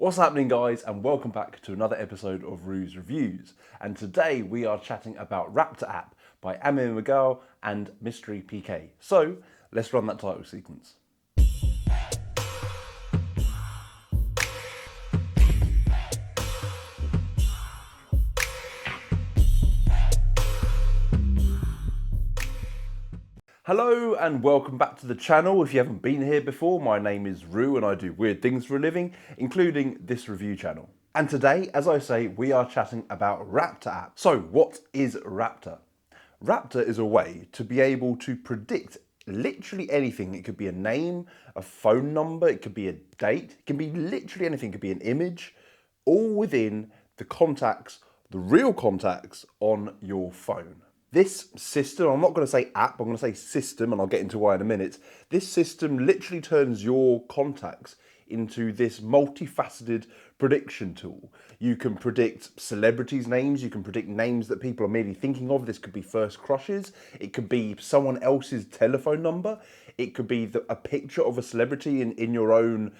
What's happening, guys, and welcome back to another episode of Rue's Reviews. And today we are chatting about Raptor app by Amir Mughal and Mystery PK. So let's run that title sequence. Hello and welcome back to the channel. If you haven't been here before, my name is Rue and I do weird things for a living, including this review channel. And today, as I say, we are chatting about Raptor app. So what is Raptor? Raptor is a way to be able to predict literally anything. It could be a name, a phone number, it could be a date, it can be literally anything, it could be an image, all within the contacts, the real contacts on your phone. This system, I'm not going to say app, I'm going to say system, and I'll get into why in a minute. This system literally turns your contacts into this multifaceted prediction tool. You can predict celebrities' names, you can predict names that people are merely thinking of. This could be first crushes, it could be someone else's telephone number, it could be a picture of a celebrity in your own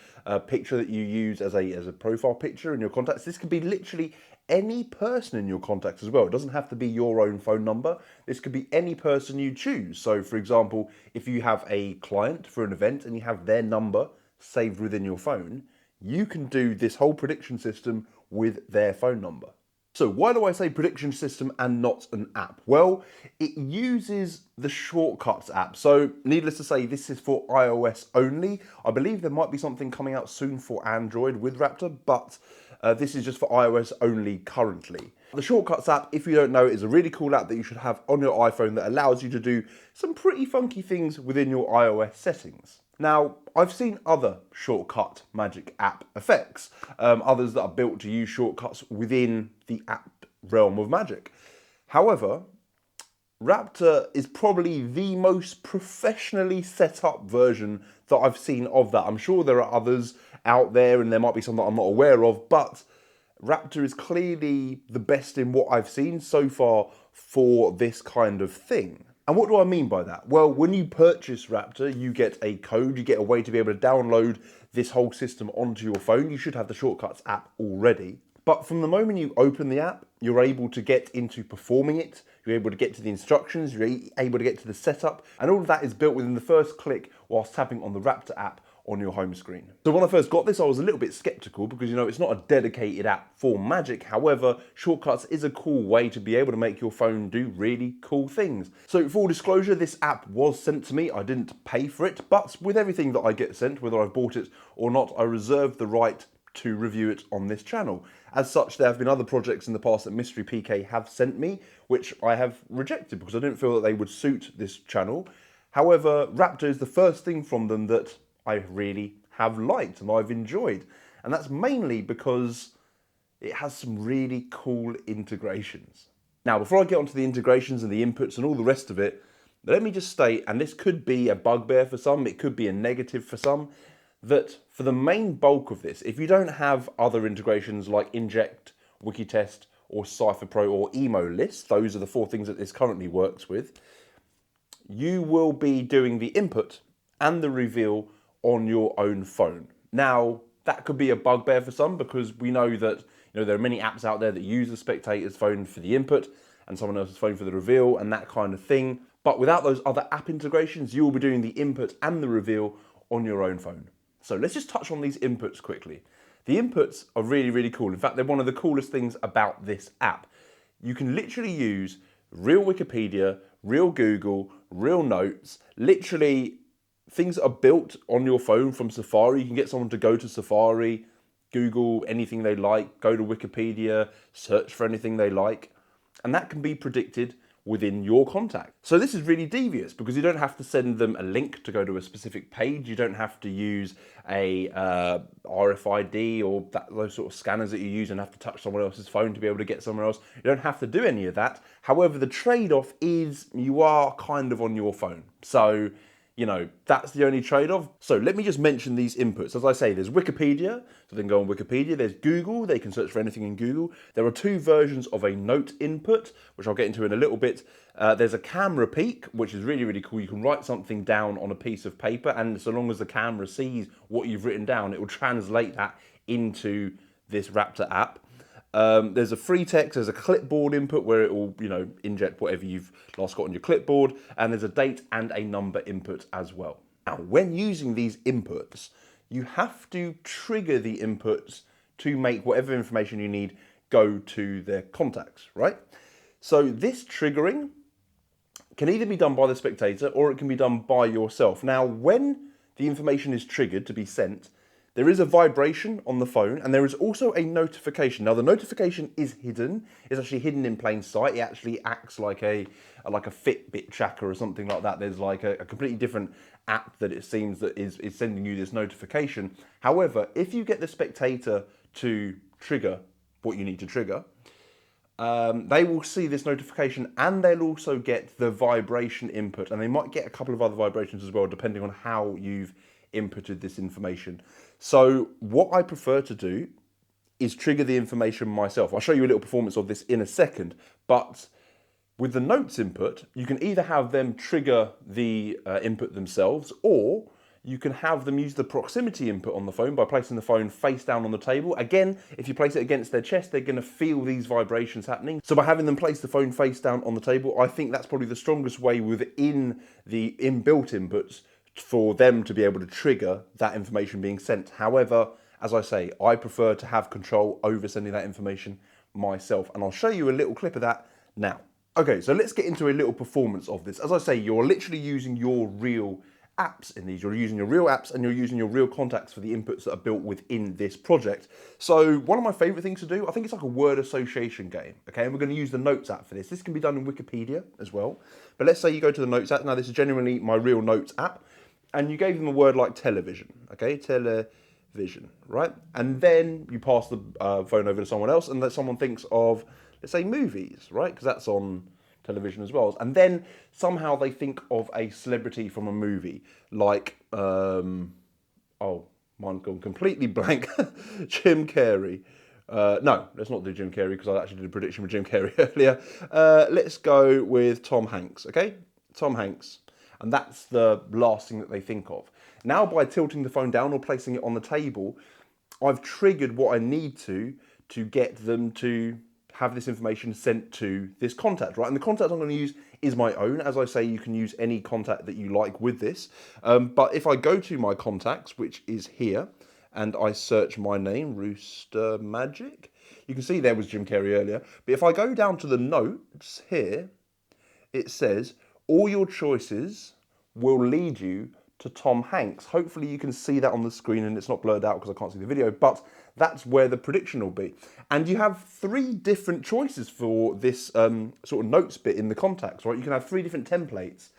picture that you use as a profile picture in your contacts. This could be literally any person in your contacts as well. It doesn't have to be your own phone number. This could be any person you choose. So for example, if you have a client for an event and you have their number saved within your phone, you can do this whole prediction system with their phone number. So why do I say prediction system and not an app? Well, it uses the Shortcuts app. So needless to say, this is for iOS only. I believe there might be something coming out soon for Android with Raptor, but this is just for iOS only currently. The Shortcuts app, if you don't know, is a really cool app that you should have on your iPhone that allows you to do some pretty funky things within your iOS settings. Now, I've seen other shortcut magic app effects, others that are built to use shortcuts within the app realm of magic. However, Raptor is probably the most professionally set up version that I've seen of that. I'm sure there are others out there and there might be some that I'm not aware of, but Raptor is clearly the best in what I've seen so far for this kind of thing. And what do I mean by that? Well, when you purchase Raptor, you get a code, you get a way to be able to download this whole system onto your phone. You should have the Shortcuts app already. But from the moment you open the app, you're able to get into performing it, you're able to get to the instructions, you're able to get to the setup, and all of that is built within the first click whilst tapping on the Raptor app on your home screen. So when I first got this, I was a little bit skeptical because, it's not a dedicated app for magic. However, Shortcuts is a cool way to be able to make your phone do really cool things. So full disclosure, this app was sent to me. I didn't pay for it, but with everything that I get sent, whether I've bought it or not, I reserve the right to review it on this channel. As such, there have been other projects in the past that Mystery PK have sent me, which I have rejected because I didn't feel that they would suit this channel. However, Raptor is the first thing from them that I really have liked and I've enjoyed. And that's mainly because it has some really cool integrations. Now, before I get onto the integrations and the inputs and all the rest of it, let me just state, and this could be a bugbear for some, it could be a negative for some, that for the main bulk of this, if you don't have other integrations like Inject, Wikitest, or Cypher Pro or Emo List, those are the four things that this currently works with, you will be doing the input and the reveal on your own phone. Now, that could be a bugbear for some because we know that there are many apps out there that use the spectator's phone for the input and someone else's phone for the reveal and that kind of thing. But without those other app integrations, you will be doing the input and the reveal on your own phone. So let's just touch on these inputs quickly. The inputs are really, really cool. In fact, they're one of the coolest things about this app. You can literally use real Wikipedia, real Google, real notes, literally things that are built on your phone from Safari. You can get someone to go to Safari, Google anything they like, go to Wikipedia, search for anything they like, and that can be predicted within your contact. So this is really devious because you don't have to send them a link to go to a specific page. You don't have to use a RFID or those sort of scanners that you use and have to touch someone else's phone to be able to get somewhere else. You don't have to do any of that. However, the trade-off is you are kind of on your phone. So that's the only trade-off. So let me just mention these inputs. As I say, there's Wikipedia, so they can go on Wikipedia. There's Google, they can search for anything in Google. There are two versions of a note input, which I'll get into in a little bit. There's a camera peek, which is really, really cool. You can write something down on a piece of paper, and so long as the camera sees what you've written down, it will translate that into this Raptor app. There's a free text, there's a clipboard input where it will, inject whatever you've last got on your clipboard, and there's a date and a number input as well. Now, when using these inputs, you have to trigger the inputs to make whatever information you need go to their contacts, right? So this triggering can either be done by the spectator or it can be done by yourself. Now, when the information is triggered to be sent, there is a vibration on the phone and there is also a notification. Now, the notification is hidden. It's actually hidden in plain sight. It actually acts like a Fitbit tracker or something like that. There's like a completely different app that it seems that is sending you this notification. However, if you get the spectator to trigger what you need to trigger, they will see this notification and they'll also get the vibration input, and they might get a couple of other vibrations as well, depending on how you've inputted this information. So what I prefer to do is trigger the information myself. I'll show you a little performance of this in a second, but with the notes input, you can either have them trigger the input themselves, or you can have them use the proximity input on the phone by placing the phone face down on the table. Again, if you place it against their chest, they're going to feel these vibrations happening. So by having them place the phone face down on the table, I think that's probably the strongest way within the inbuilt inputs for them to be able to trigger that information being sent. However, as I say, I prefer to have control over sending that information myself. And I'll show you a little clip of that now. Okay, so let's get into a little performance of this. As I say, you're literally using your real apps in these. You're using your real apps and you're using your real contacts for the inputs that are built within this project. So one of my favorite things to do, I think it's like a word association game, okay? And we're going to use the Notes app for this. This can be done in Wikipedia as well. But let's say you go to the Notes app. Now, this is genuinely my real Notes app. And you gave them a word like television, okay? Television, right? And then you pass the phone over to someone else and that someone thinks of, let's say, movies, right? Because that's on television as well. And then somehow they think of a celebrity from a movie, like, oh, mine's gone completely blank, Jim Carrey. No, let's not do Jim Carrey because I actually did a prediction with Jim Carrey earlier. Let's go with Tom Hanks, okay? Tom Hanks. And that's the last thing that they think of. Now, by tilting the phone down or placing it on the table, I've triggered what I need to get them to have this information sent to this contact, right? And the contact I'm going to use is my own. As I say, you can use any contact that you like with this. But if I go to my contacts, which is here, and I search my name, Rooster Magic, you can see there was Jim Carrey earlier. But if I go down to the notes here, it says, all your choices will lead you to Tom Hanks. Hopefully you can see that on the screen and it's not blurred out because I can't see the video, but that's where the prediction will be. And you have 3 different choices for this sort of notes bit in the contacts, right? You can have 3 different templates,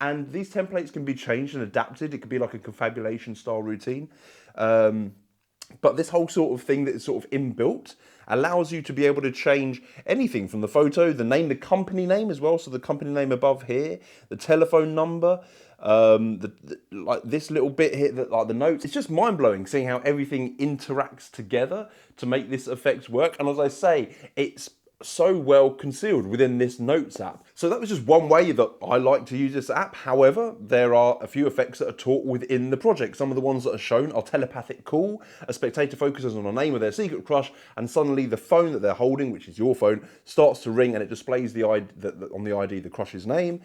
and these templates can be changed and adapted. It could be like a confabulation style routine. But this whole sort of thing that is sort of inbuilt allows you to be able to change anything from the photo, the name, the company name as well. So the company name above here, the telephone number, like this little bit here, like the notes. It's just mind blowing seeing how everything interacts together to make this effect work. And as I say, it's so well concealed within this Notes app. So that was just one way that I like to use this app. However, there are a few effects that are taught within the project. Some of the ones that are shown are telepathic call. A spectator focuses on the name of their secret crush, and suddenly the phone that they're holding, which is your phone, starts to ring and it displays the ID, on the ID the crush's name.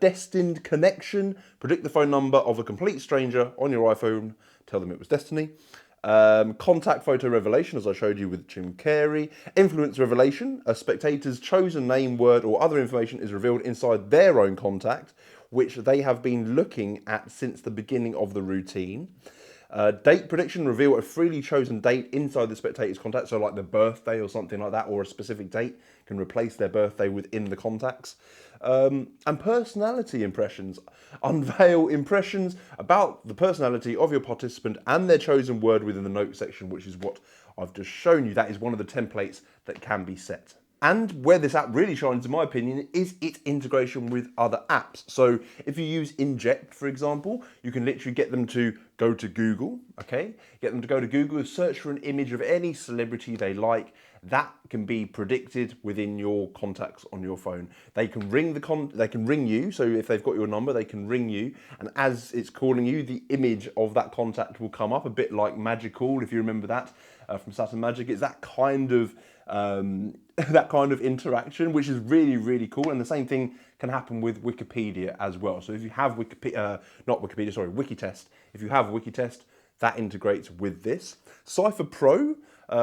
Destined connection. Predict the phone number of a complete stranger on your iPhone. Tell them it was Destiny. Contact photo revelation, as I showed you with Jim Carrey. Influence revelation, a spectator's chosen name, word, or other information is revealed inside their own contact, which they have been looking at since the beginning of the routine. Date prediction, reveal a freely chosen date inside the spectator's contact, so like their birthday or something like that, or a specific date can replace their birthday within the contacts. And personality impressions, unveil impressions about the personality of your participant and their chosen word within the notes section, which is what I've just shown you. That is one of the templates that can be set. And where this app really shines, in my opinion, is its integration with other apps. So if you use Inject, for example, you can literally get them to go to Google, okay? Get them to go to Google, search for an image of any celebrity they like. That can be predicted within your contacts on your phone. They can ring they can ring you. So if they've got your number, they can ring you. And as it's calling you, the image of that contact will come up, a bit like Magic Call, if you remember that. from Saturn Magic. It's that kind of that kind of interaction, which is really, really cool. And the same thing can happen with Wikipedia as well. So if you have Wikitest, if you have Wikitest, that integrates with this. Cypher Pro,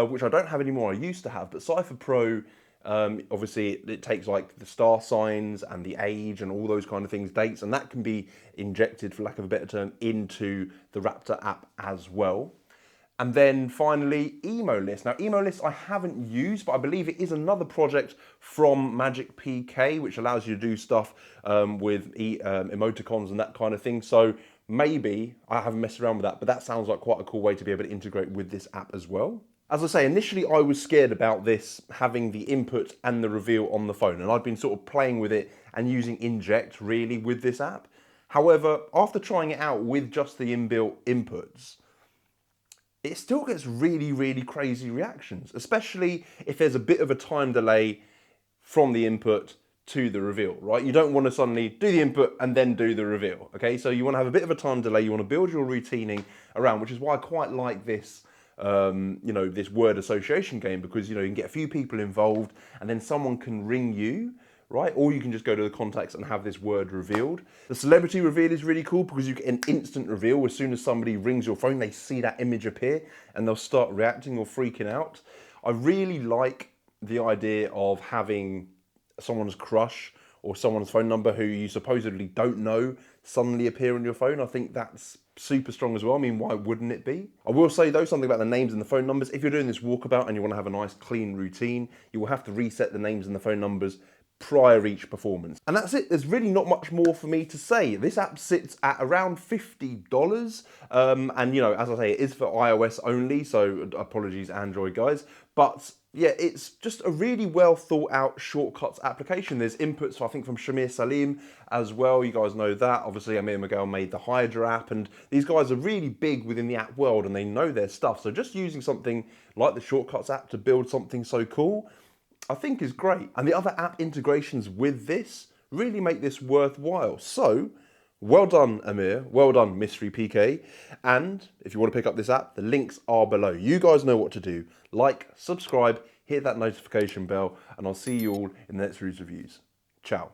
which I don't have anymore, I used to have, but Cypher Pro, obviously it takes like the star signs and the age and all those kind of things, dates, and that can be injected, for lack of a better term, into the Raptor app as well. And then finally, Emo List. Now, Emo List I haven't used, but I believe it is another project from Magic PK, which allows you to do stuff with emoticons and that kind of thing. So maybe I haven't messed around with that, but that sounds like quite a cool way to be able to integrate with this app as well. As I say, initially I was scared about this having the input and the reveal on the phone, and I'd been sort of playing with it and using Inject really with this app. However, after trying it out with just the inbuilt inputs, it still gets really, really crazy reactions, especially if there's a bit of a time delay from the input to the reveal, right? You don't want to suddenly do the input and then do the reveal, okay? So you want to have a bit of a time delay, you want to build your routining around, which is why I quite like this, this word association game, because, you can get a few people involved and then someone can ring you, right? Or you can just go to the contacts and have this word revealed. The celebrity reveal is really cool because you get an instant reveal. As soon as somebody rings your phone, they see that image appear and they'll start reacting or freaking out. I really like the idea of having someone's crush or someone's phone number who you supposedly don't know suddenly appear on your phone. I think that's super strong as well. I mean, why wouldn't it be? I will say though, something about the names and the phone numbers. If you're doing this walkabout and you want to have a nice clean routine, you will have to reset the names and the phone numbers prior each performance. And that's it. There's really not much more for me to say. This app sits at around $50. And as I say, it is for iOS only, so apologies Android guys. But yeah, it's just a really well thought out shortcuts application. There's inputs, I think, from Shamir Salim as well. You guys know that. Obviously, Amir Mughal made the Hydra app, and these guys are really big within the app world and they know their stuff. So just using something like the shortcuts app to build something so cool, I think is great. And the other app integrations with this really make this worthwhile. So, well done, Amir. Well done, Mystery PK. And if you want to pick up this app, the links are below. You guys know what to do. Like, subscribe, hit that notification bell, and I'll see you all in the next reviews. Ciao.